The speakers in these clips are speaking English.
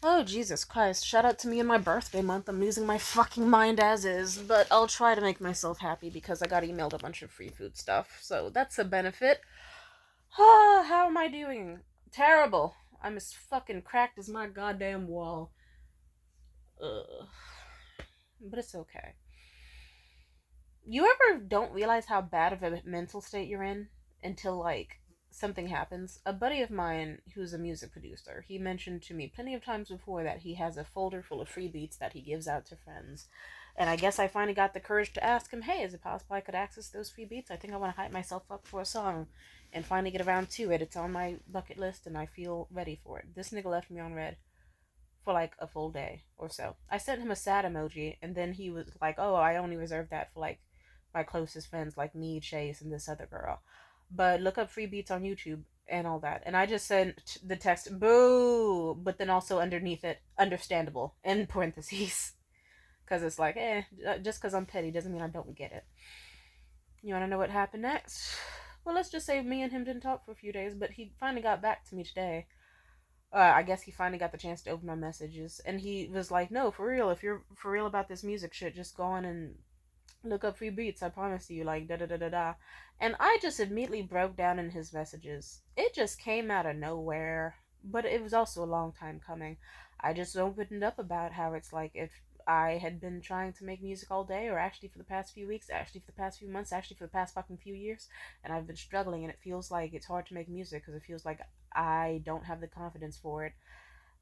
Oh, Jesus Christ. Shout out to me in my birthday month. I'm losing my fucking mind as is, but I'll try to make myself happy because I got emailed a bunch of free food stuff, so that's a benefit. Ah, how am I doing? Terrible. I'm as fucking cracked as my goddamn wall. Ugh. But it's okay. You ever don't realize how bad of a mental state you're in until, like, something happens? A buddy of mine who's a music producer, he mentioned to me plenty of times before that he has a folder full of free beats that he gives out to friends. And I guess I finally got the courage to ask him, hey, is it possible I could access those free beats? I think I want to hype myself up for a song and finally get around to it. It's on my bucket list and I feel ready for it. This nigga left me on red for like a full day or so. I sent him a sad emoji, and then he was like, "Oh, I only reserved that for like my closest friends, like me, Chase, and this other girl. But look up free beats on YouTube and all that." And I just sent the text, "Boo," but then also underneath it, "understandable" in parentheses, because it's like, just because I'm petty doesn't mean I don't get it. You want to know what happened next? Well, let's just say me and him didn't talk for a few days, but he finally got back to me today. I guess he finally got the chance to open my messages, and he was like, "No, for real. If you're for real about this music shit, just go on and look up free beats. I promise you." Like da da da da da. And I just immediately broke down in his messages. It just came out of nowhere, but it was also a long time coming. I just opened up about how it's like if I had been trying to make music all day, or actually for the past few weeks, actually for the past few months, actually for the past fucking few years, and I've been struggling, and it feels like it's hard to make music because it feels like I don't have the confidence for it.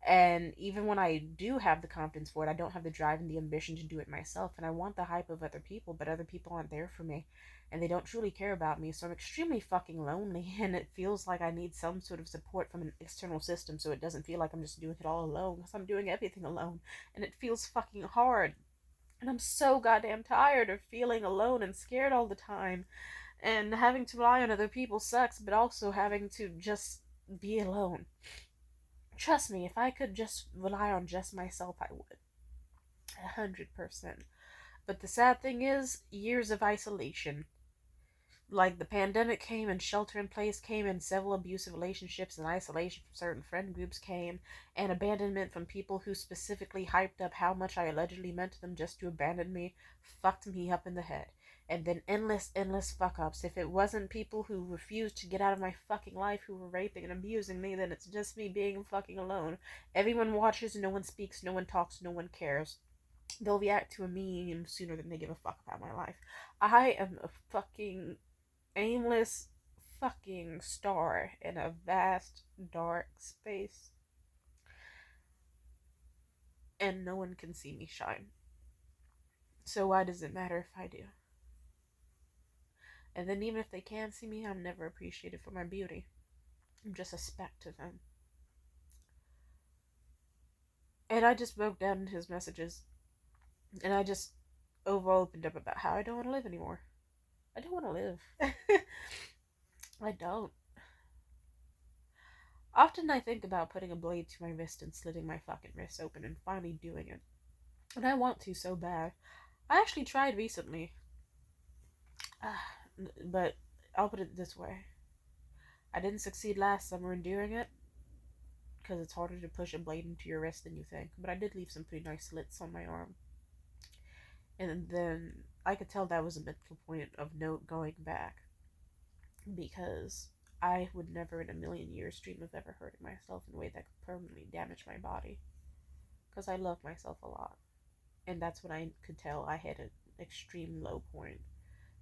And even when I do have the confidence for it, I don't have the drive and the ambition to do it myself. And I want the hype of other people, but other people aren't there for me. And they don't truly care about me. So I'm extremely fucking lonely. And it feels like I need some sort of support from an external system so it doesn't feel like I'm just doing it all alone. Because I'm doing everything alone. And it feels fucking hard. And I'm so goddamn tired of feeling alone and scared all the time. And having to rely on other people sucks, but also having to just be alone. Trust me, if I could just rely on just myself, I would. 100%. But the sad thing is, years of isolation. Like, the pandemic came, and shelter in place came, and several abusive relationships and isolation from certain friend groups came, and abandonment from people who specifically hyped up how much I allegedly meant to them just to abandon me fucked me up in the head. And then endless fuck ups. If it wasn't people who refused to get out of my fucking life who were raping and abusing me, then it's just me being fucking alone. Everyone watches, no one speaks, no one talks, no one cares. They'll react to a meme sooner than they give a fuck about my life. I am a fucking aimless fucking star in a vast dark space, and no one can see me shine. So why does it matter if I do? And then even if they can see me, I'm never appreciated for my beauty. I'm just a speck to them. And I just broke down his messages, and I just overall opened up about how I don't want to live anymore. I don't want to live. I don't. Often I think about putting a blade to my wrist and slitting my fucking wrist open and finally doing it. And I want to so bad. I actually tried recently, but I'll put it this way. I didn't succeed last summer in doing it because it's harder to push a blade into your wrist than you think. But I did leave some pretty nice slits on my arm. And then I could tell that was a mental point of no going back because I would never in a million years dream of ever hurting myself in a way that could permanently damage my body because I love myself a lot. And that's when I could tell I hit an extreme low point.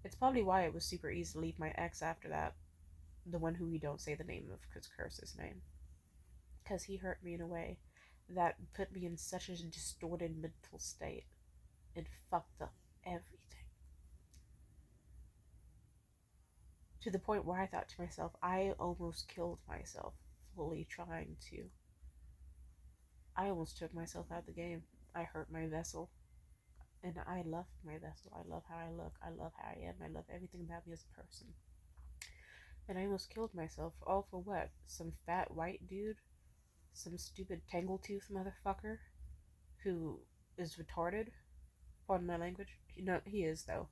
It's probably why it was super easy to leave my ex after that. The one who we don't say the name of because curse his name. Because he hurt me in a way that put me in such a distorted mental state. It fucked up everything. To the point where I thought to myself, I almost killed myself fully trying to. I almost took myself out of the game. I hurt my vessel. And I love my vessel. I love how I look. I love how I am. I love everything about me as a person. And I almost killed myself. All for what? Some fat white dude? Some stupid tangletooth motherfucker? Who is retarded? Pardon my language. No, he is though.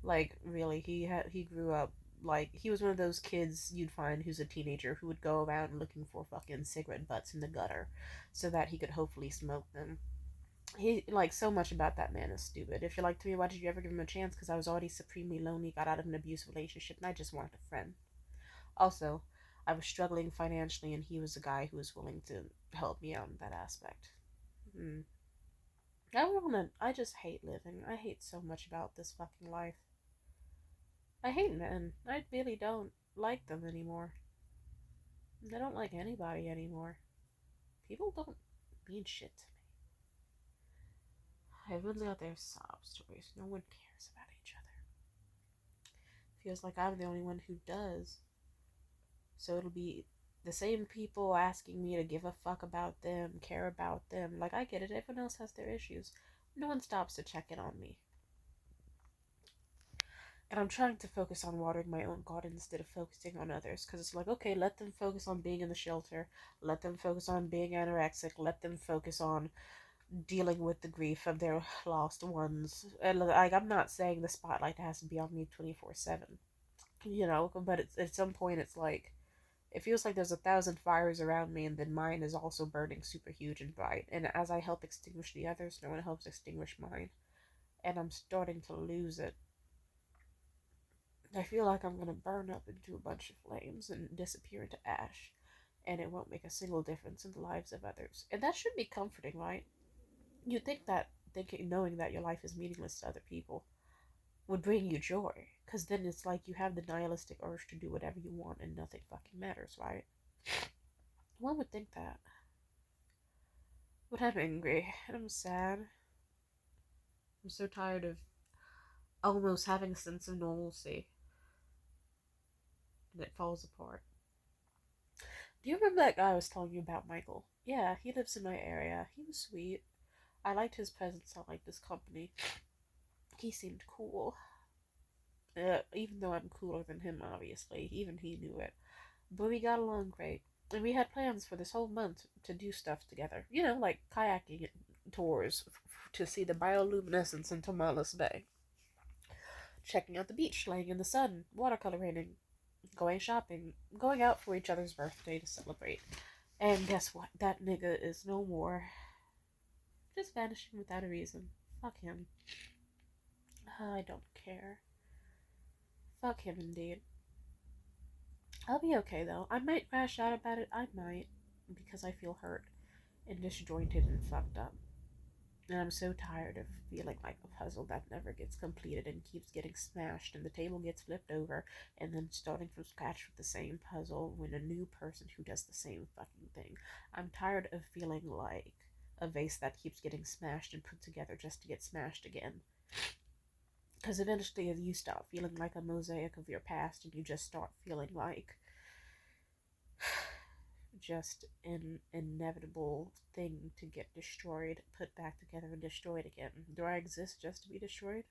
Like really, he grew up like, he was one of those kids you'd find who's a teenager who would go around looking for fucking cigarette butts in the gutter so that he could hopefully smoke them. He, like, so much about that man is stupid. If you're like to me, why did you ever give him a chance? Because I was already supremely lonely, got out of an abusive relationship, and I just wanted a friend. Also, I was struggling financially, and he was a guy who was willing to help me out in that aspect. Hmm. I just hate living. I hate so much about this fucking life. I hate men. I really don't like them anymore. I don't like anybody anymore. People don't mean shit to me. Everyone's got their sob stories. No one cares about each other. Feels like I'm the only one who does. So it'll be the same people asking me to give a fuck about them, care about them. Like, I get it. Everyone else has their issues. No one stops to check in on me. And I'm trying to focus on watering my own garden instead of focusing on others. Because it's like, okay, let them focus on being in the shelter. Let them focus on being anorexic. Let them focus on dealing with the grief of their lost ones. And, like, I'm not saying the spotlight has to be on me 24/7. You know, but at some point it's like, it feels like there's 1,000 fires around me, and then mine is also burning super huge and bright. And as I help extinguish the others, no one helps extinguish mine. And I'm starting to lose it. I feel like I'm gonna burn up into a bunch of flames and disappear into ash, and it won't make a single difference in the lives of others. And that should be comforting, right? You'd think that knowing that your life is meaningless to other people would bring you joy, because then it's like you have the nihilistic urge to do whatever you want and nothing fucking matters, right? One would think that. But I'm angry and I'm sad. I'm so tired of almost having a sense of normalcy, and it falls apart. Do you remember that guy I was telling you about, Michael? Yeah, he lives in my area. He was sweet. I liked his presence. I liked his company. He seemed cool. Even though I'm cooler than him, obviously. Even he knew it. But we got along great. And we had plans for this whole month to do stuff together. You know, like kayaking tours to see the bioluminescence in Tomales Bay. Checking out the beach, laying in the sun, watercoloring, going shopping, going out for each other's birthday to celebrate. And guess what? That nigga is no more. Just vanishing without a reason. Fuck him. I don't care. Fuck him indeed. I'll be okay though. I might crash out about it. I might. Because I feel hurt and disjointed and fucked up. And I'm so tired of feeling like a puzzle that never gets completed and keeps getting smashed, and the table gets flipped over, and then starting from scratch with the same puzzle when a new person who does the same fucking thing. I'm tired of feeling like a vase that keeps getting smashed and put together just to get smashed again. Because eventually you stop feeling like a mosaic of your past and you just start feeling like just an inevitable thing to get destroyed, put back together, and destroyed again. Do I exist just to be destroyed?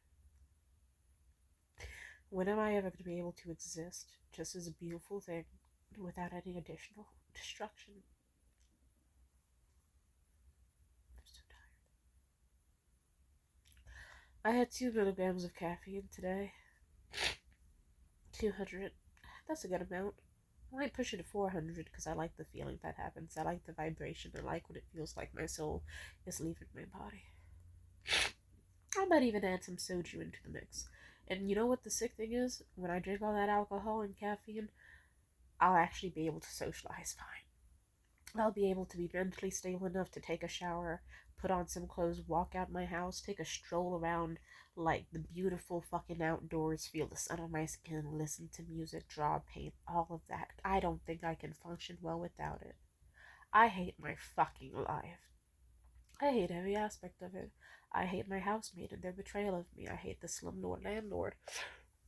When am I ever going to be able to exist just as a beautiful thing without any additional destruction? I'm so tired. I had 2 milligrams of caffeine today. 200. That's a good amount. I might push it to 400 because I like the feeling that happens. I like the vibration. I like what it feels like my soul is leaving my body. I might even add some soju into the mix. And you know what the sick thing is? When I drink all that alcohol and caffeine, I'll actually be able to socialize fine. I'll be able to be mentally stable enough to take a shower, put on some clothes, walk out my house, take a stroll around like the beautiful fucking outdoors, feel the sun on my skin, listen to music, draw, paint, all of that. I don't think I can function well without it. I hate my fucking life. I hate every aspect of it. I hate my housemate and their betrayal of me. I hate the slumlord landlord.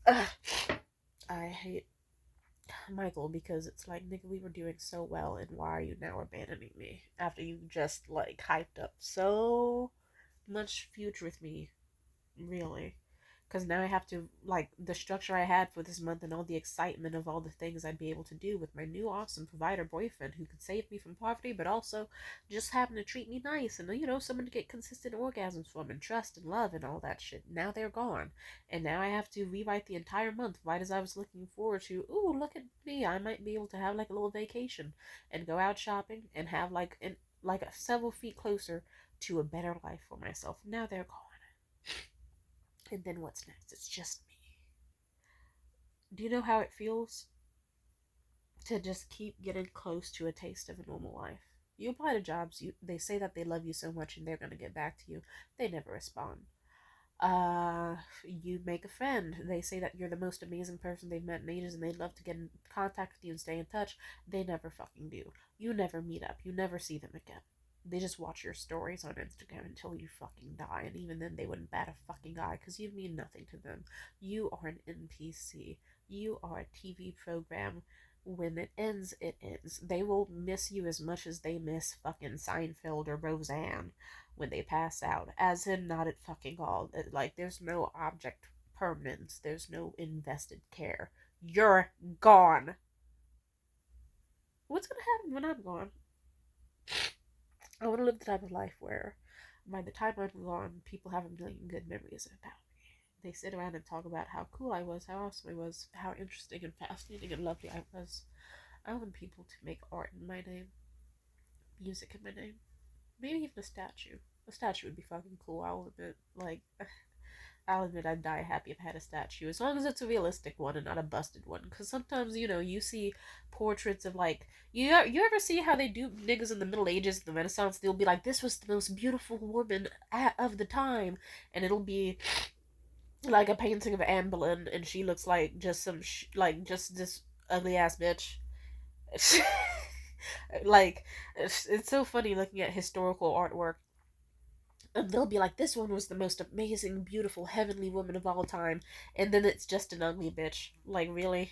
Ugh. I hate Michael because it's like, nigga, we were doing so well, and why are you now abandoning me after you just like hyped up so much future with me? Really, Because now I have to, like, the structure I had for this month and all the excitement of all the things I'd be able to do with my new awesome provider boyfriend who could save me from poverty, but also just happen to treat me nice and, someone to get consistent orgasms from and trust and love and all that shit. Now they're gone. And now I have to rewrite the entire month right as I was looking forward to, ooh, look at me. I might be able to have, like, a little vacation and go out shopping and have, several feet closer to a better life for myself. Now they're gone. And then what's next? It's just me. Do you know how it feels to just keep getting close to a taste of a normal life? You apply to jobs, they say that they love you so much and they're gonna get back to you. They never respond. You make a friend. They say that you're the most amazing person they've met in ages and they'd love to get in contact with you and stay in touch. They never fucking do. You never meet up. You never see them again. They just watch your stories on Instagram until you fucking die, and even then they wouldn't bat a fucking eye because you mean nothing to them. You are an NPC. You are a TV program. When it ends, it ends. They will miss you as much as they miss fucking Seinfeld or Roseanne when they pass out. As in, not at fucking all. Like, there's no object permanence. There's no invested care. You're gone. What's gonna happen when I'm gone? I want to live the type of life where by the time I'm gone, people have a million good memories about me. They sit around and talk about how cool I was, how awesome I was, how interesting and fascinating and lovely I was. I want people to make art in my name, music in my name, maybe even a statue. A statue would be fucking cool. I'll admit, I'd die happy if I had a statue, as long as it's a realistic one and not a busted one. Because sometimes, you see portraits of, like, you ever see how they do niggas in the Middle Ages, the Renaissance? They'll be like, this was the most beautiful woman of the time, and it'll be like a painting of Anne Boleyn, and she looks like just just this ugly ass bitch. Like, it's so funny looking at historical artwork, and they'll be like, this one was the most amazing, beautiful, heavenly woman of all time, and then it's just an ugly bitch. Like, really?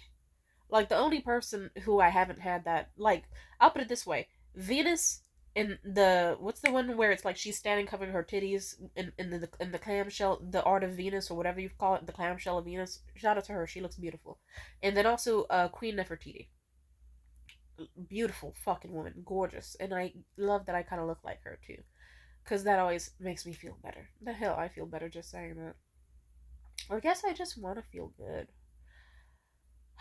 Like, the only person who I haven't had that, like, I'll put it this way: Venus in the, what's the one where it's like she's standing covering her titties in the clamshell, the Art of Venus, or whatever you call it, the clamshell of Venus. Shout out to her, she looks beautiful. And then also Queen Nefertiti, beautiful fucking woman, gorgeous, and I love that I kind of look like her too, because that always makes me feel better. The hell, I feel better just saying that. Or I guess I just want to feel good.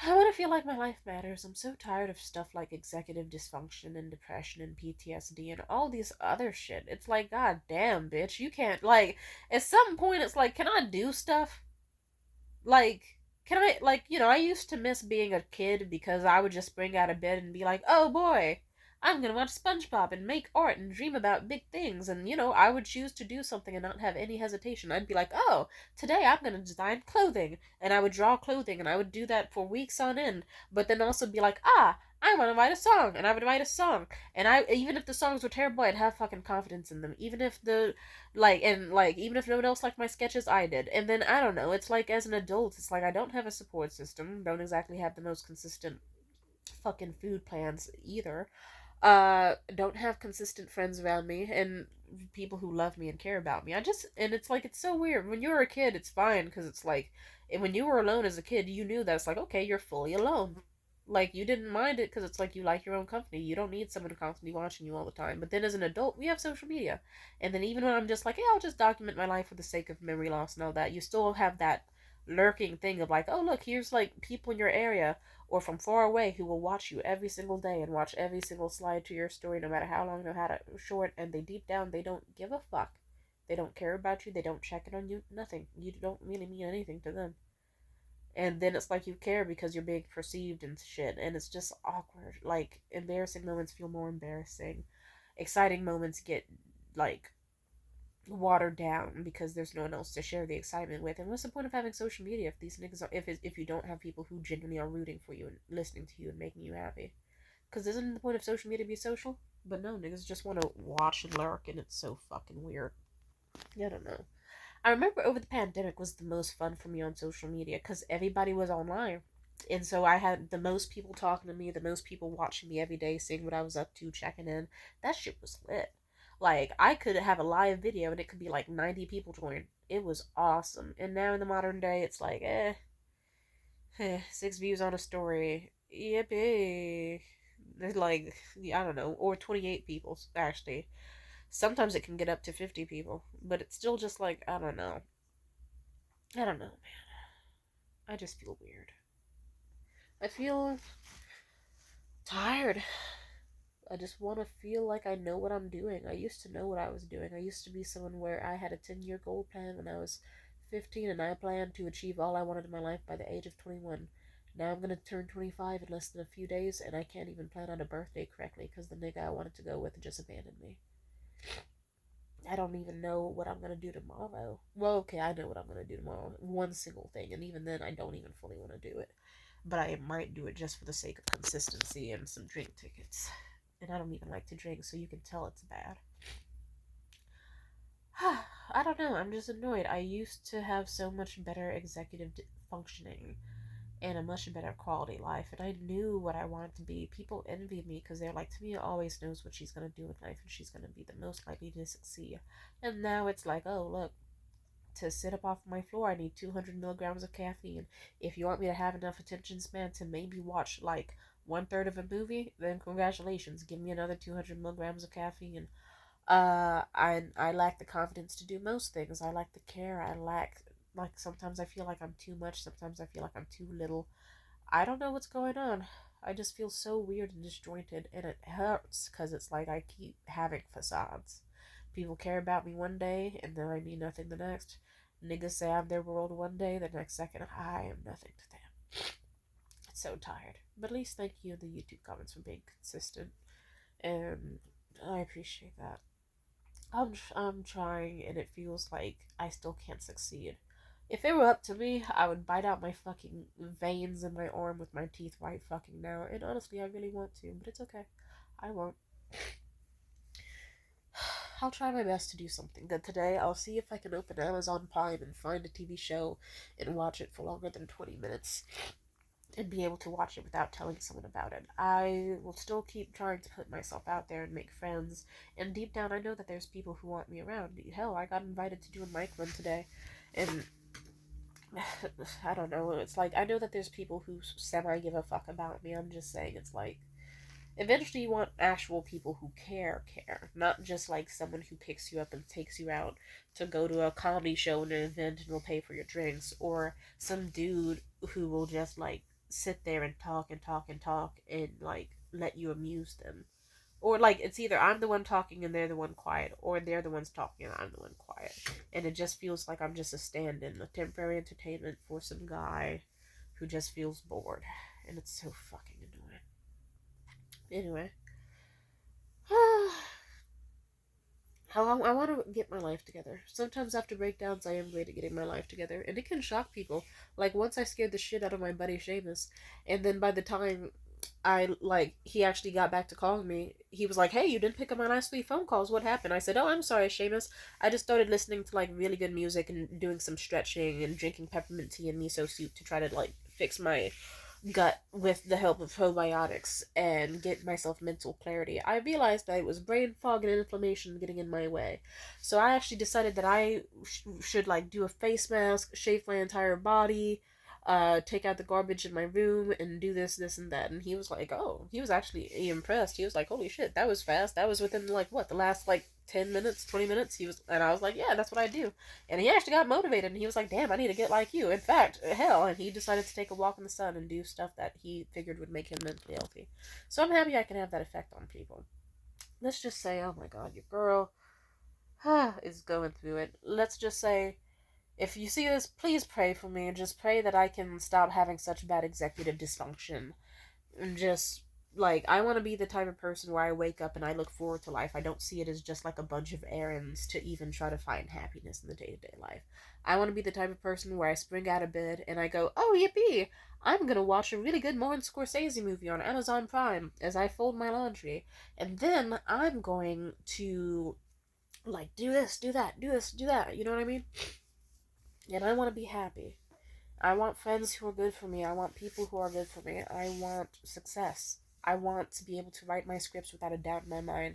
I want to feel like my life matters. I'm so tired of stuff like executive dysfunction and depression and PTSD and all these other shit. It's like, god damn, bitch, you can't, like, at some point, it's like, can I do stuff? Like, can I, like, I used to miss being a kid because I would just spring out of bed and be like, oh boy, I'm gonna watch SpongeBob and make art and dream about big things. And, I would choose to do something and not have any hesitation. I'd be like, oh, today I'm gonna design clothing. And I would draw clothing and I would do that for weeks on end. But then also be like, I want to write a song. And I would write a song. And even if the songs were terrible, I'd have fucking confidence in them. Even if even if no one else liked my sketches, I did. And then, I don't know, it's like, as an adult, it's like I don't have a support system, don't exactly have the most consistent fucking food plans either. Don't have consistent friends around me and people who love me and care about me. And it's like, it's so weird. When you're a kid, it's fine because it's like, and when you were alone as a kid, you knew that it's like, okay, you're fully alone. Like, you didn't mind it because it's like you like your own company. You don't need someone constantly watching you all the time. But then as an adult, we have social media. And then even when I'm just like, yeah, I'll just document my life for the sake of memory loss and all that, you still have that lurking thing of like, oh, look, here's like people in your area or from far away who will watch you every single day and watch every single slide to your story, no matter how long or how short, and they deep down, they don't give a fuck. They don't care about you, they don't check in on you, nothing. You don't really mean anything to them. And then it's like you care because you're being perceived and shit, and it's just awkward. Like, embarrassing moments feel more embarrassing. Exciting moments get, like, watered down because there's no one else to share the excitement with. And what's the point of having social media if these niggas are, if you don't have people who genuinely are rooting for you and listening to you and making you happy? Because isn't the point of social media to be social? But no, niggas just want to watch and lurk, and it's so fucking weird. I don't know. I remember over the pandemic was the most fun for me on social media because everybody was online. And so I had the most people talking to me, the most people watching me every day, seeing what I was up to, checking in. That shit was lit. Like, I could have a live video and it could be like 90 people join. It was awesome. And now in the modern day, it's like, 6 views on a story. Yippee. There's like, I don't know, or 28 people, actually. Sometimes it can get up to 50 people, but it's still just like, I don't know. I don't know, man. I just feel weird. I feel tired. I just want to feel like I know what I'm doing. I used to know what I was doing. I used to be someone where I had a 10-year goal plan when I was 15 and I planned to achieve all I wanted in my life by the age of 21. Now I'm going to turn 25 in less than a few days and I can't even plan on a birthday correctly because the nigga I wanted to go with just abandoned me. I don't even know what I'm going to do tomorrow. Well, okay, I know what I'm going to do tomorrow. One single thing, and even then I don't even fully want to do it. But I might do it just for the sake of consistency and some drink tickets. And I don't even like to drink, so you can tell it's bad. I don't know, I'm just annoyed. I used to have so much better executive functioning and a much better quality life, and I knew what I wanted to be. People envied me because they're like, Tamia always knows what she's going to do with life, and she's going to be the most likely to succeed. And now it's like, oh, look, to sit up off my floor, I need 200 milligrams of caffeine. If you want me to have enough attention span to maybe watch like 1/3 of a movie, then congratulations, give me another 200 milligrams of caffeine. I lack the confidence to do most things. I lack the care. I lack, like, sometimes I feel like I'm too much. Sometimes I feel like I'm too little. I don't know what's going on. I just feel so weird and disjointed, and it hurts because it's like I keep having facades. People care about me one day, and then I mean nothing the next. Niggas say I'm their world one day, the next second I am nothing to them. It's so tired. But at least thank you in the YouTube comments for being consistent, and I appreciate that. I'm trying, and it feels like I still can't succeed. If it were up to me, I would bite out my fucking veins in my arm with my teeth right fucking now. And honestly, I really want to, but it's okay. I won't. I'll try my best to do something good today. I'll see if I can open Amazon Prime and find a TV show and watch it for longer than 20 minutes and be able to watch it without telling someone about it. I will still keep trying to put myself out there and make friends. And deep down, I know that there's people who want me around. Hell, I got invited to do a mic run today. And I don't know. It's like, I know that there's people who semi give a fuck about me. I'm just saying, it's like, eventually you want actual people who care, not just like someone who picks you up and takes you out to go to a comedy show and an event and will pay for your drinks, or some dude who will just like sit there and talk and talk and talk and like let you amuse them. Or like it's either I'm the one talking and they're the one quiet, or they're the ones talking and I'm the one quiet. And it just feels like I'm just a stand-in, a temporary entertainment for some guy who just feels bored. And it's so fucking annoying. Anyway, I want to get my life together. Sometimes after breakdowns, I am great at getting my life together, and it can shock people. Like once I scared the shit out of my buddy Seamus, and then by the time he actually got back to calling me, he was like, "Hey, you didn't pick up my last 3 phone calls. What happened?" I said, "Oh, I'm sorry, Seamus. I just started listening to like really good music and doing some stretching and drinking peppermint tea and miso soup to try to like fix my gut with the help of probiotics and get myself mental clarity. I realized that it was brain fog and inflammation getting in my way. So I actually decided that I should like do a face mask, shave my entire body, take out the garbage in my room and do this and that." And he was like, oh, he was actually impressed. He was like, holy shit, that was fast. That was within like what, the last like 10 minutes, 20 minutes. And I was like, yeah, that's what I do. And he actually got motivated and he was like, damn, I need to get like you. In fact, hell, and he decided to take a walk in the sun and do stuff that he figured would make him mentally healthy. So I'm happy I can have that effect on people. Let's just say, oh my god, your girl is going through it. Let's just say, if you see this, please pray for me and just pray that I can stop having such bad executive dysfunction. And just, like, I want to be the type of person where I wake up and I look forward to life. I don't see it as just like a bunch of errands to even try to find happiness in the day to day life. I want to be the type of person where I spring out of bed and I go, oh, yippee! I'm gonna watch a really good Martin Scorsese movie on Amazon Prime as I fold my laundry. And then I'm going to, like, do this, do that, do this, do that. You know what I mean? And I want to be happy. I want friends who are good for me. I want people who are good for me. I want success. I want to be able to write my scripts without a doubt in my mind.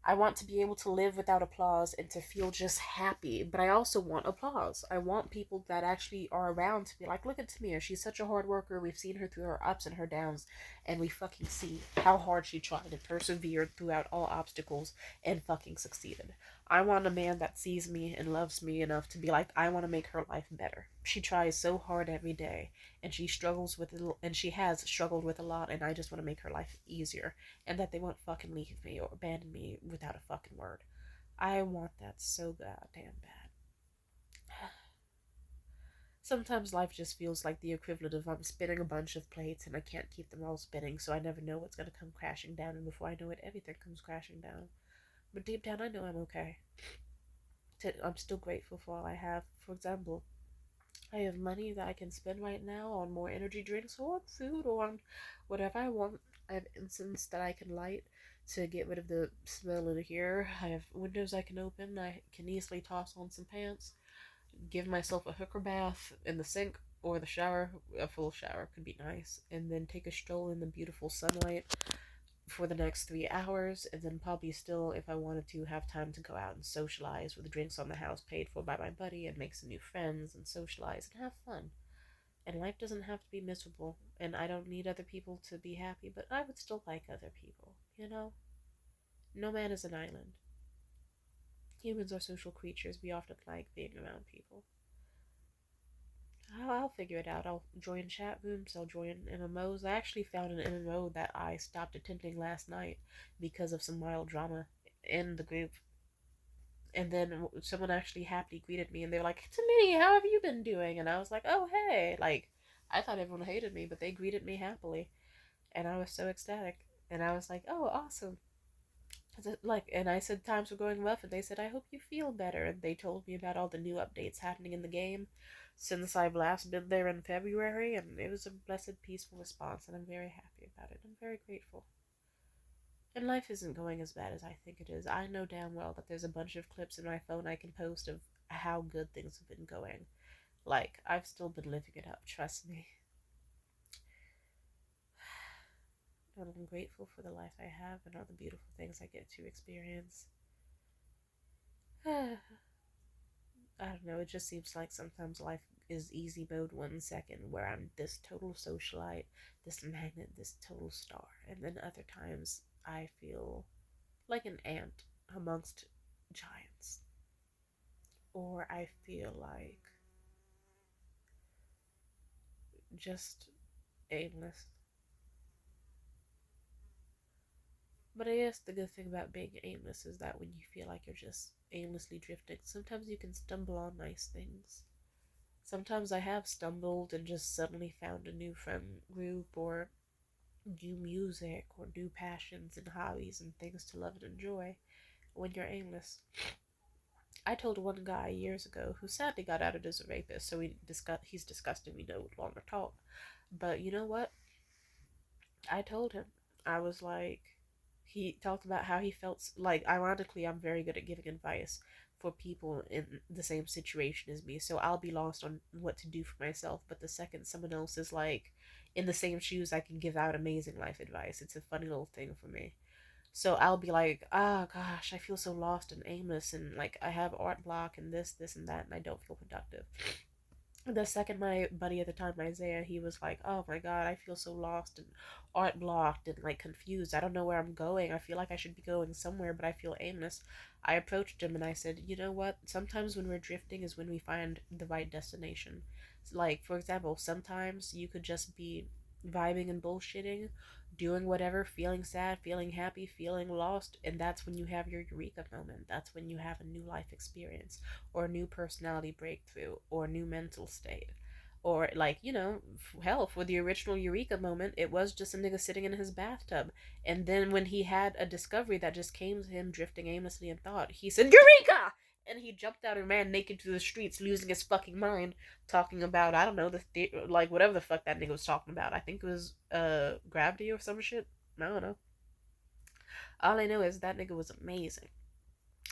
I want to be able to live without applause and to feel just happy, but I also want applause. I want people that actually are around to be like, look at Tamir, she's such a hard worker. We've seen her through her ups and her downs, and we fucking see how hard she tried and persevered throughout all obstacles and fucking succeeded. I want a man that sees me and loves me enough to be like, I want to make her life better. She tries so hard every day, and she struggles with it, and she has struggled with a lot, and I just want to make her life easier, and that they won't fucking leave me or abandon me without a fucking word. I want that so goddamn bad. Sometimes life just feels like the equivalent of I'm spinning a bunch of plates and I can't keep them all spinning, so I never know what's gonna come crashing down, and before I know it, everything comes crashing down. But deep down, I know I'm okay. I'm still grateful for all I have. For example, I have money that I can spend right now on more energy drinks or on food or on whatever I want. I have incense that I can light to get rid of the smell in here. I have windows I can open. I can easily toss on some pants, give myself a hooker bath in the sink or the shower. A full shower could be nice. And then take a stroll in the beautiful sunlight for the next 3 hours, and then probably still, if I wanted to, have time to go out and socialize with drinks on the house paid for by my buddy and make some new friends and socialize and have fun. And life doesn't have to be miserable, and I don't need other people to be happy, but I would still like other people, you know? No man is an island. Humans are social creatures. We often like being around people. I'll figure it out. I'll join chat rooms. I'll join MMOs. I actually found an MMO that I stopped attending last night because of some mild drama in the group. And then someone actually happily greeted me, and they were like, "Timmy, how have you been doing?" And I was like, "Oh, hey!" Like, I thought everyone hated me, but they greeted me happily, and I was so ecstatic. And I was like, "Oh, awesome!" And I said times were going rough, and they said, "I hope you feel better." And they told me about all the new updates happening in the game since I've last been there in February, and it was a blessed, peaceful response, and I'm very happy about it. I'm very grateful. And life isn't going as bad as I think it is. I know damn well that there's a bunch of clips in my phone I can post of how good things have been going. Like, I've still been living it up, trust me. And I'm grateful for the life I have and all the beautiful things I get to experience. I don't know, it just seems like sometimes life is easy mode 1 second, where I'm this total socialite, this magnet, this total star. And then other times I feel like an ant amongst giants. Or I feel like just aimless. But I guess the good thing about being aimless is that when you feel like you're just aimlessly drifting, sometimes you can stumble on nice things. Sometimes I have stumbled and just suddenly found a new friend group or new music or new passions and hobbies and things to love and enjoy when you're aimless. I told one guy years ago who sadly got outed as a rapist, so he's disgusting. We no longer talk. But you know what? I told him. I was like, he talked about how he felt. Like, ironically, I'm very good at giving advice for people in the same situation as me, so I'll be lost on what to do for myself. But the second someone else is like in the same shoes, I can give out amazing life advice. It's a funny little thing for me. So I'll be like, ah, oh, gosh, I feel so lost and aimless, and like I have art block and this, and that, and I don't feel productive. The second my buddy at the time, Isaiah, he was like, "Oh my god, I feel so lost and art blocked and like confused. I don't know where I'm going. I feel like I should be going somewhere, but I feel aimless." I approached him and I said, "You know what? Sometimes when we're drifting is when we find the right destination. Like, for example, sometimes you could just be vibing and bullshitting, doing whatever, feeling sad, feeling happy, feeling lost, and that's when you have your eureka moment. That's when you have a new life experience or a new personality breakthrough or a new mental state." Or, like, hell, for the original Eureka moment, it was just a nigga sitting in his bathtub. And then when he had a discovery that just came to him drifting aimlessly in thought, he said, Eureka! And he jumped out and ran naked through the streets, losing his fucking mind, talking about, I don't know, like, whatever the fuck that nigga was talking about. I think it was, gravity or some shit. I don't know. All I know is that nigga was amazing.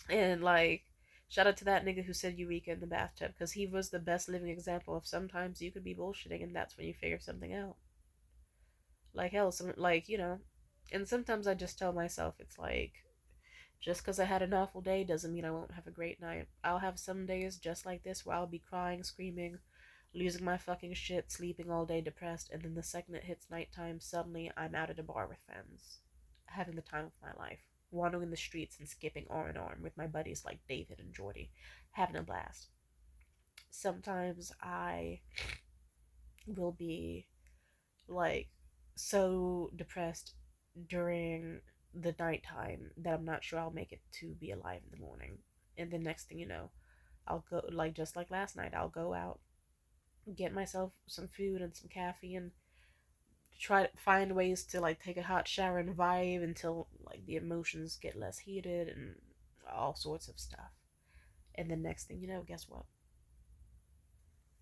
And like, shout out to that nigga who said Eureka in the bathtub, because he was the best living example of sometimes you could be bullshitting and that's when you figure something out. Like hell, some like, and sometimes I just tell myself it's like Just because I had an awful day doesn't mean I won't have a great night. I'll have some days just like this where I'll be crying, screaming, losing my fucking shit, sleeping all day depressed, and then the second it hits nighttime, suddenly I'm out at a bar with friends, having the time of my life, wandering the streets and skipping arm in arm with my buddies like David and Jordy, having a blast. Sometimes I will be like so depressed during the nighttime that I'm not sure I'll make it to be alive in the morning. And the next thing you know, I'll go, like just like last night, I'll go out, get myself some food and some caffeine, try to find ways to like take a hot shower and vibe until like the emotions get less heated and all sorts of stuff. And the next thing you know, guess what?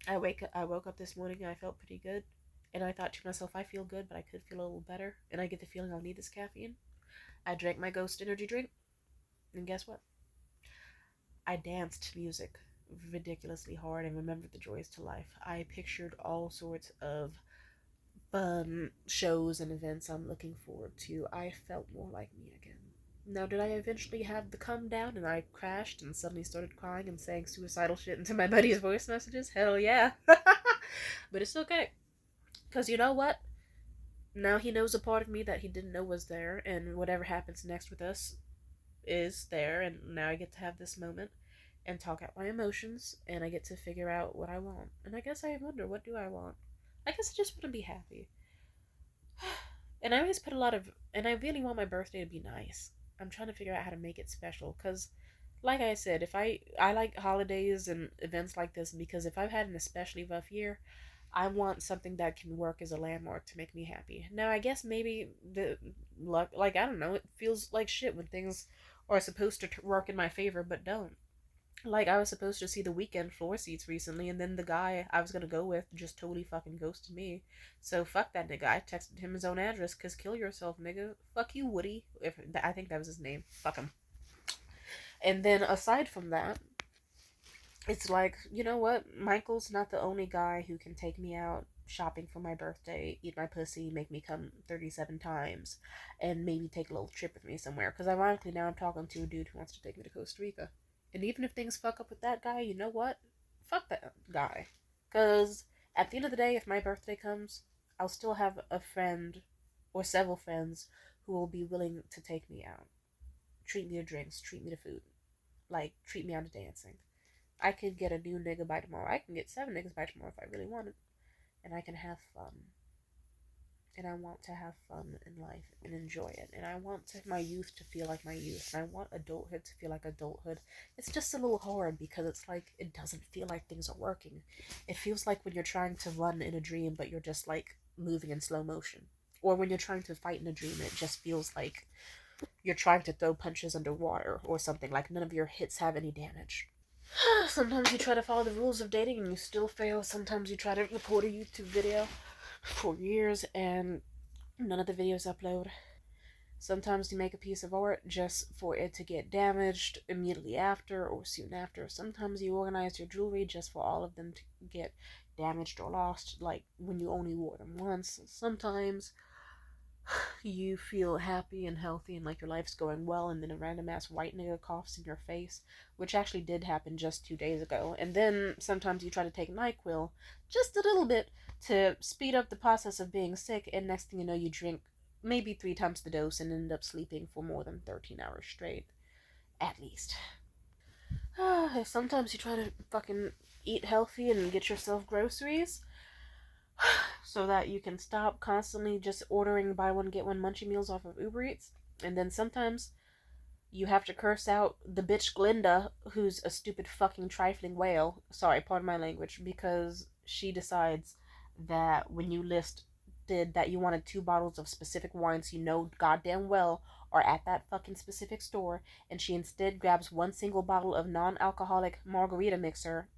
I woke up this morning and I felt pretty good. And I thought to myself, I feel good, but I could feel a little better. And I get the feeling I'll need this caffeine. I drank my Ghost energy drink, and guess what? I danced to music ridiculously hard and remembered the joys to life. I pictured all sorts of fun shows and events I'm looking forward to. I felt more like me again. Now, did I eventually have the come down and I crashed and suddenly started crying and saying suicidal shit into my buddy's voice messages? Hell yeah. But it's okay. Because you know what? Now he knows a part of me that he didn't know was there, and whatever happens next with us is there, and now I get to have this moment and talk out my emotions, and I get to figure out what I want. And I guess I wonder, what do I want? I guess I just want to be happy. And I always put a lot of, and I really want my birthday to be nice. I'm trying to figure out how to make it special, because like I said, if I like holidays and events like this because if I've had an especially rough year, I want something that can work as a landmark to make me happy. Now, I guess maybe the luck, like, I don't know, it feels like shit when things are supposed to work in my favor but don't. Like, I was supposed to see the weekend floor seats recently, and then the guy I was gonna go with just totally fucking ghosted me. So, fuck that nigga. I texted him his own address, cause kill yourself, nigga. Fuck you, Woody. If I think that was his name. Fuck him. And then, aside from that, it's like, you know what? Michael's not the only guy who can take me out shopping for my birthday, eat my pussy, make me come 37 times, and maybe take a little trip with me somewhere. Because ironically, now I'm talking to a dude who wants to take me to Costa Rica. And even if things fuck up with that guy, you know what? Fuck that guy. Because at the end of the day, if my birthday comes, I'll still have a friend or several friends who will be willing to take me out. Treat me to drinks, treat me to food. Like, treat me out to dancing. I could get a new nigga by tomorrow. I can get 7 niggas by tomorrow if I really wanted. And I can have fun. And I want to have fun in life and enjoy it. And I want my youth to feel like my youth. And I want adulthood to feel like adulthood. It's just a little hard because it's like it doesn't feel like things are working. It feels like when you're trying to run in a dream, but you're just like moving in slow motion. Or when you're trying to fight in a dream, it just feels like you're trying to throw punches underwater or something. Like none of your hits have any damage. Sometimes you try to follow the rules of dating and you still fail. Sometimes you try to record a YouTube video for years and none of the videos upload. Sometimes you make a piece of art just for it to get damaged immediately after or soon after. Sometimes you organize your jewelry just for all of them to get damaged or lost, like when you only wore them once. Sometimes you feel happy and healthy and like your life's going well, and then a random ass white nigga coughs in your face, which actually did happen just 2 days ago. And then sometimes you try to take NyQuil just a little bit to speed up the process of being sick, and next thing you know, you drink maybe 3 times the dose and end up sleeping for more than 13 hours straight. At least. Sometimes you try to fucking eat healthy and get yourself groceries so that you can stop constantly just ordering buy one get one munchie meals off of Uber Eats. And then sometimes you have to curse out the bitch Glinda, who's a stupid fucking trifling whale. Sorry, pardon my language, because she decides that when you listed that you wanted 2 bottles of specific wines you know goddamn well are at that fucking specific store, and she instead grabs one single bottle of non-alcoholic margarita mixer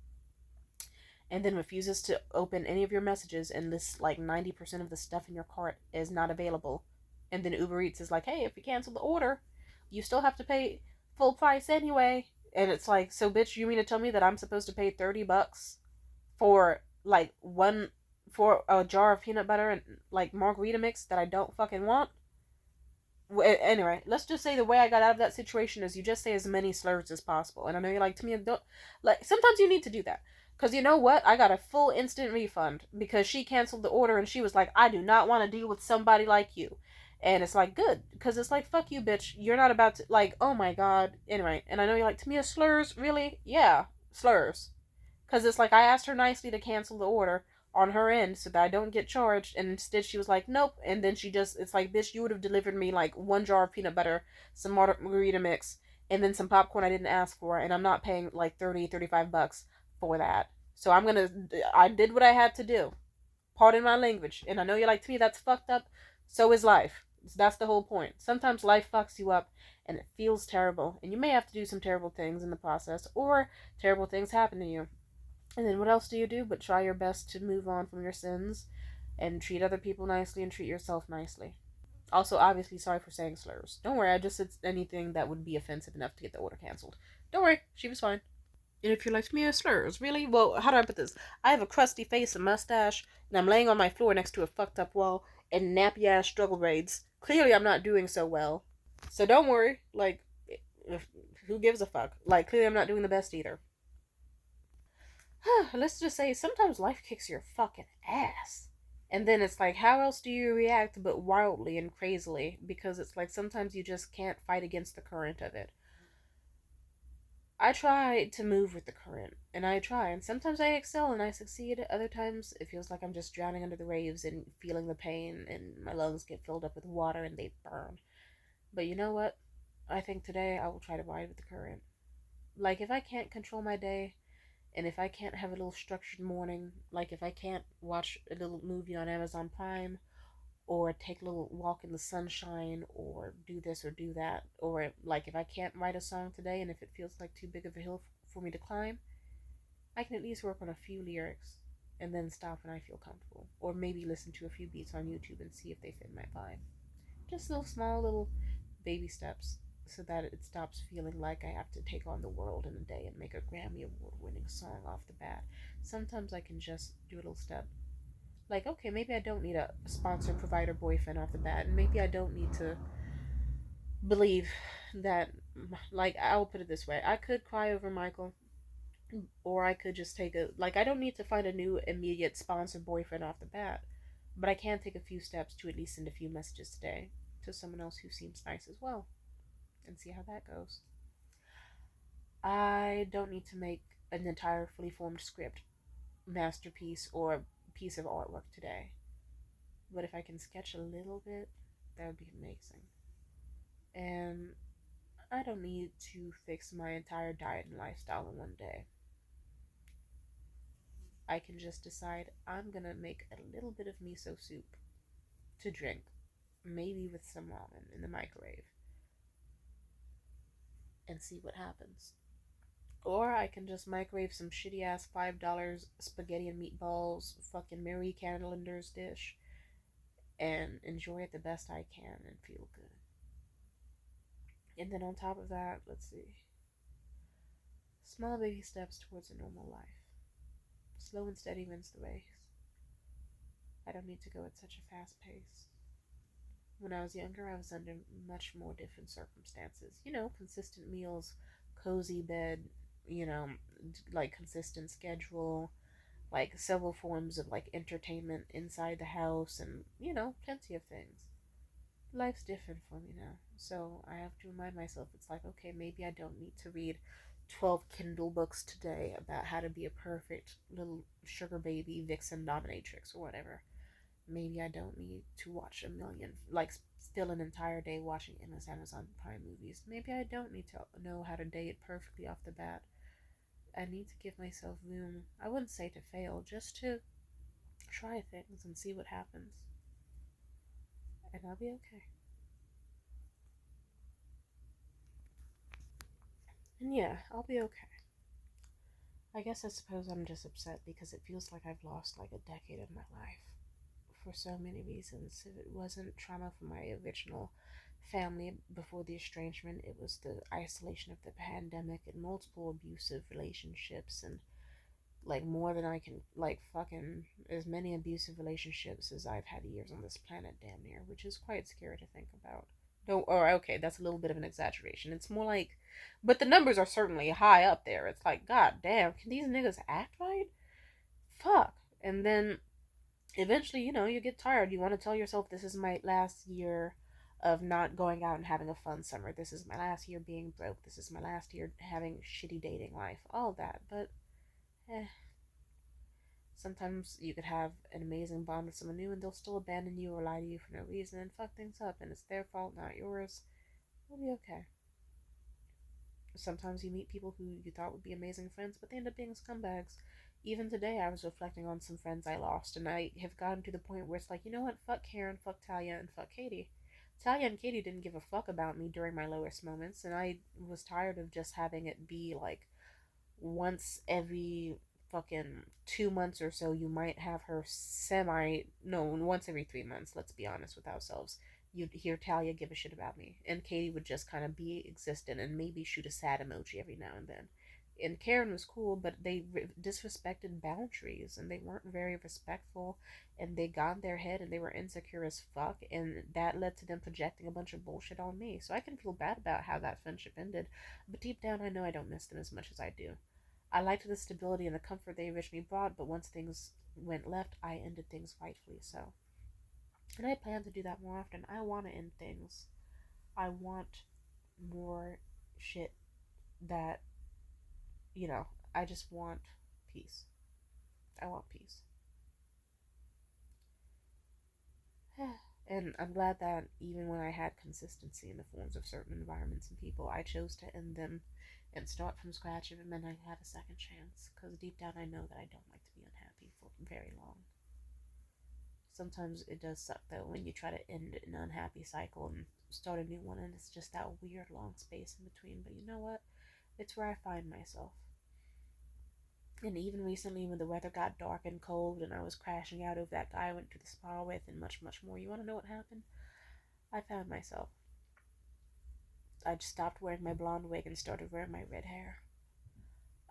and then refuses to open any of your messages and lists like 90% of the stuff in your cart is not available. And then Uber Eats is like, hey, if you cancel the order, you still have to pay full price anyway. And it's like, so bitch, you mean to tell me that I'm supposed to pay $30 for like for a jar of peanut butter and like margarita mix that I don't fucking want? Anyway, let's just say the way I got out of that situation is you just say as many slurs as possible. And I know you're like, to me, don't, like, sometimes you need to do that. Because you know what? I got a full instant refund because she canceled the order and she was like, I do not want to deal with somebody like you. And it's like, good. Because it's like, fuck you, bitch. You're not about to, like, oh my god. Anyway, and I know you're like, to me, slurs? Really? Yeah, slurs. Because it's like I asked her nicely to cancel the order on her end so that I don't get charged, and instead she was like, nope. And then she just, it's like, bitch, you would have delivered me like one jar of peanut butter, some margarita mix, and then some popcorn I didn't ask for, and I'm not paying like 30, 35 bucks for that. So I did what I had to do. Pardon my language. And I know you're like, to me, that's fucked up. So is life. That's the whole point. Sometimes life fucks you up and it feels terrible. And you may have to do some terrible things in the process, or terrible things happen to you. And then what else do you do but try your best to move on from your sins and treat other people nicely and treat yourself nicely? Also, obviously, sorry for saying slurs. Don't worry, I just said anything that would be offensive enough to get the order canceled. Don't worry, she was fine. And if you're like, me, slurs, really? Well, how do I put this? I have a crusty face, a mustache, and I'm laying on my floor next to a fucked up wall and nappy ass struggle braids. Clearly, I'm not doing so well. So don't worry. Like, if, who gives a fuck? Like, clearly, I'm not doing the best either. Let's just say sometimes life kicks your fucking ass. And then it's like, how else do you react but wildly and crazily? Because it's like sometimes you just can't fight against the current of it. I try to move with the current, and I try, and sometimes I excel and I succeed. Other times it feels like I'm just drowning under the waves and feeling the pain, and my lungs get filled up with water and they burn. But you know what? I think today I will try to ride with the current. Like, if I can't control my day, and if I can't have a little structured morning, like if I can't watch a little movie on Amazon Prime, or take a little walk in the sunshine, or do this or do that, or like if I can't write a song today and if it feels like too big of a hill for me to climb, I can at least work on a few lyrics and then stop when I feel comfortable. Or maybe listen to a few beats on YouTube and see if they fit my vibe. Just little small little baby steps so that it stops feeling like I have to take on the world in a day and make a Grammy Award winning song off the bat. Sometimes I can just do a little step. Like, okay, maybe I don't need a sponsor, provider, boyfriend off the bat, and maybe I don't need to believe that, like, I'll put it this way, I could cry over Michael, or I could just take a, like, I don't need to find a new immediate sponsor boyfriend off the bat, but I can take a few steps to at least send a few messages today to someone else who seems nice as well and see how that goes. I don't need to make an entire fully formed script, masterpiece, or piece of artwork today. But if I can sketch a little bit, that would be amazing. And I don't need to fix my entire diet and lifestyle in one day. I can just decide I'm gonna make a little bit of miso soup to drink, maybe with some ramen in the microwave, and see what happens. Or I can just microwave some shitty ass $5 spaghetti and meatballs, fucking Mary Candelender's dish, and enjoy it the best I can and feel good. And then on top of that, let's see. Small baby steps towards a normal life. Slow and steady wins the race. I don't need to go at such a fast pace. When I was younger, I was under much more different circumstances. You know, consistent meals, cozy bed, you know, like consistent schedule, like several forms of like entertainment inside the house, and you know, plenty of things. Life's different for me now, so I have to remind myself, it's like, okay, maybe I don't need to read 12 Kindle books today about how to be a perfect little sugar baby vixen dominatrix or whatever. Maybe I don't need to watch a million, like, still an entire day watching endless Amazon Prime movies. Maybe I don't need to know how to date perfectly off the bat. I need to give myself room. I wouldn't say to fail, just to try things and see what happens. And I'll be okay. And yeah, I'll be okay. I suppose I'm just upset because it feels like I've lost like a decade of my life for so many reasons. If it wasn't trauma from my original family before the estrangement, it was the isolation of the pandemic and multiple abusive relationships, and like more than I can, like, fucking as many abusive relationships as I've had years on this planet, damn near, which is quite scary to think about. No, or okay, that's a little bit of an exaggeration. It's more like, but the numbers are certainly high up there. It's like, god damn, can these niggas act right? Fuck. And then eventually, you get tired. You want to tell yourself, this is my last year of not going out and having a fun summer. This is my last year being broke. This is my last year having shitty dating life. All that. But, eh. Sometimes you could have an amazing bond with someone new and they'll still abandon you or lie to you for no reason and fuck things up, and it's their fault, not yours. It'll be okay. Sometimes you meet people who you thought would be amazing friends, but they end up being scumbags. Even today, I was reflecting on some friends I lost, and I have gotten to the point where it's like, you know what? Fuck Karen, fuck Talia, and fuck Katie. Talia and Katie didn't give a fuck about me during my lowest moments, and I was tired of just having it be like once every fucking 2 months or so, you might have her semi. No, once every 3 months, let's be honest with ourselves. You'd hear Talia give a shit about me, and Katie would just kind of be existent and maybe shoot a sad emoji every now and then. And Karen was cool, but they disrespected boundaries and they weren't very respectful, and they got in their head and they were insecure as fuck, and that led to them projecting a bunch of bullshit on me. So I can feel bad about how that friendship ended, but deep down I know I don't miss them as much as I do. I liked the stability and the comfort they originally brought, but once things went left, I ended things rightfully so. And I plan to do that more often. I want to end things. I want more shit that, you know, I just want peace. I want peace. And I'm glad that even when I had consistency in the forms of certain environments and people, I chose to end them and start from scratch if it meant I had a second chance. Because deep down, I know that I don't like to be unhappy for very long. Sometimes it does suck though when you try to end an unhappy cycle and start a new one, and it's just that weird long space in between. But you know what? It's where I find myself. And even recently, when the weather got dark and cold, and I was crashing out over that guy I went to the spa with, and much, much more, you want to know what happened? I found myself. I just stopped wearing my blonde wig and started wearing my red hair.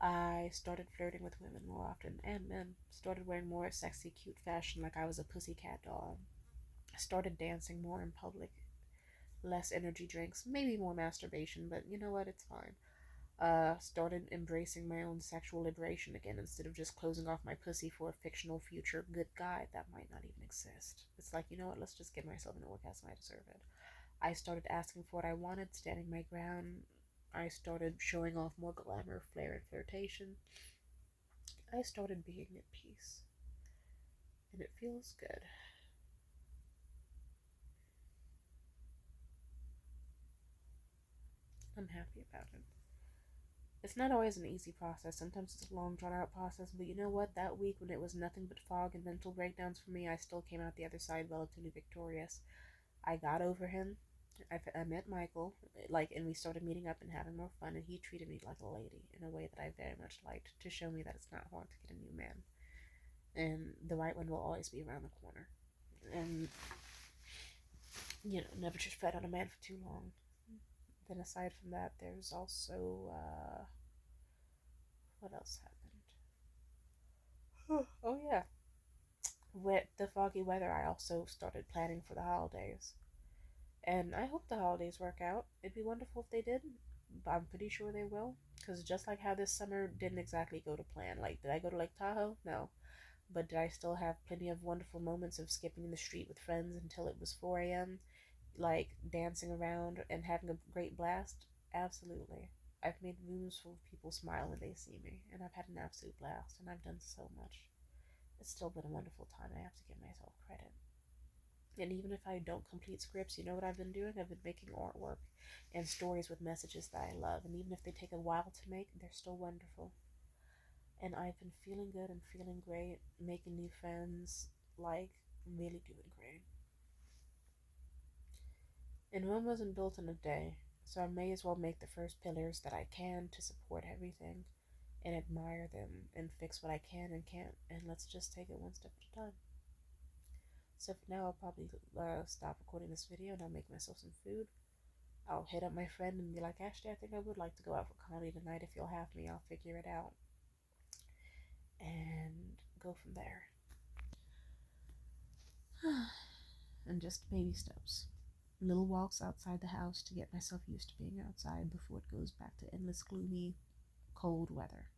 I started flirting with women more often, and men. Started wearing more sexy, cute fashion like I was a pussycat doll. I started dancing more in public. Less energy drinks, maybe more masturbation, but you know what? It's fine. Started embracing my own sexual liberation again instead of just closing off my pussy for a fictional future good guy that might not even exist. It's like, you know what? Let's just give myself an orgasm. I deserve it. I started asking for what I wanted, standing my ground. I started showing off more glamour, flair, and flirtation. I started being at peace, and it feels good. I'm happy about it. It's not always an easy process. Sometimes it's a long, drawn out process, but you know what? That week, when it was nothing but fog and mental breakdowns for me, I still came out the other side relatively victorious. I got over him. I met Michael, and we started meeting up and having more fun, and he treated me like a lady in a way that I very much liked, to show me that it's not hard to get a new man. And the right one will always be around the corner. And, never just tread on a man for too long. Then aside from that, there's also, what else happened? Oh yeah. With the foggy weather, I also started planning for the holidays. And I hope the holidays work out. It'd be wonderful if they did. But I'm pretty sure they will. Because just like how this summer didn't exactly go to plan. Like, did I go to Lake Tahoe? No. But did I still have plenty of wonderful moments of skipping in the street with friends until it was 4 a.m.? Like, dancing around and having a great blast? Absolutely. I've made rooms full of people smile when they see me. And I've had an absolute blast. And I've done so much. It's still been a wonderful time. I have to give myself credit. And even if I don't complete scripts, you know what I've been doing? I've been making artwork and stories with messages that I love. And even if they take a while to make, they're still wonderful. And I've been feeling good and feeling great, making new friends, like, really doing great. And Rome wasn't built in a day, so I may as well make the first pillars that I can to support everything and admire them and fix what I can and can't. And let's just take it one step at a time. So for now, I'll probably stop recording this video and I'll make myself some food. I'll hit up my friend and be like, Ashley, I think I would like to go out for comedy tonight. If you'll have me, I'll figure it out. And go from there. And just baby steps. little walks outside the house to get myself used to being outside before it goes back to endless gloomy, cold weather.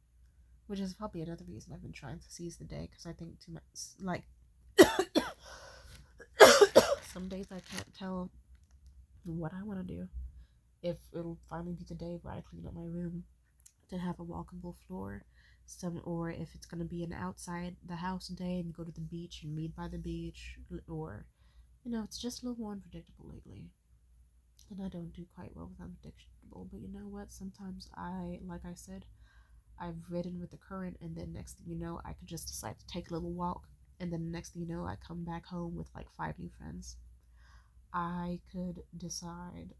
Which is probably another reason I've been trying to seize the day, because I think too much, like, some days I can't tell what I want to do. If it'll finally be the day where I clean up my room to have a walkable floor, or if it's gonna be an outside the house day and go to the beach and read by the beach, or it's just a little more unpredictable lately, and I don't do quite well with unpredictable. But you know what? Sometimes like I said, I've ridden with the current, and then next thing you know, I could just decide to take a little walk, and then next thing you know, I come back home with like 5 new friends. I could decide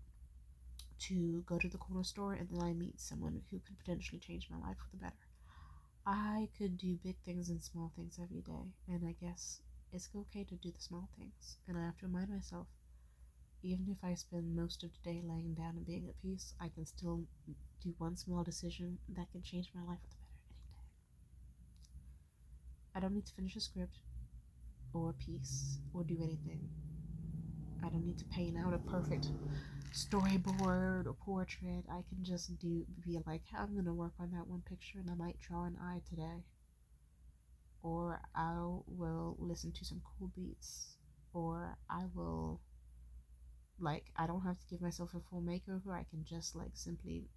to go to the corner store, and then I meet someone who could potentially change my life for the better. I could do big things and small things every day, and I guess it's okay to do the small things. And I have to remind myself, even if I spend most of the day laying down and being at peace, I can still do one small decision that can change my life for the better any day. I don't need to finish a script or a piece or do anything. I don't need to paint out a perfect storyboard or portrait. I can just be like, I'm gonna work on that one picture and I might draw an eye today. Or I will listen to some cool beats. Or I will, like, I don't have to give myself a full makeover. I can just like simply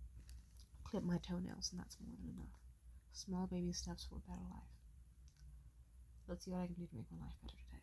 clip my toenails, and that's more than enough. Small baby steps for a better life. Let's see what I can do to make my life better today.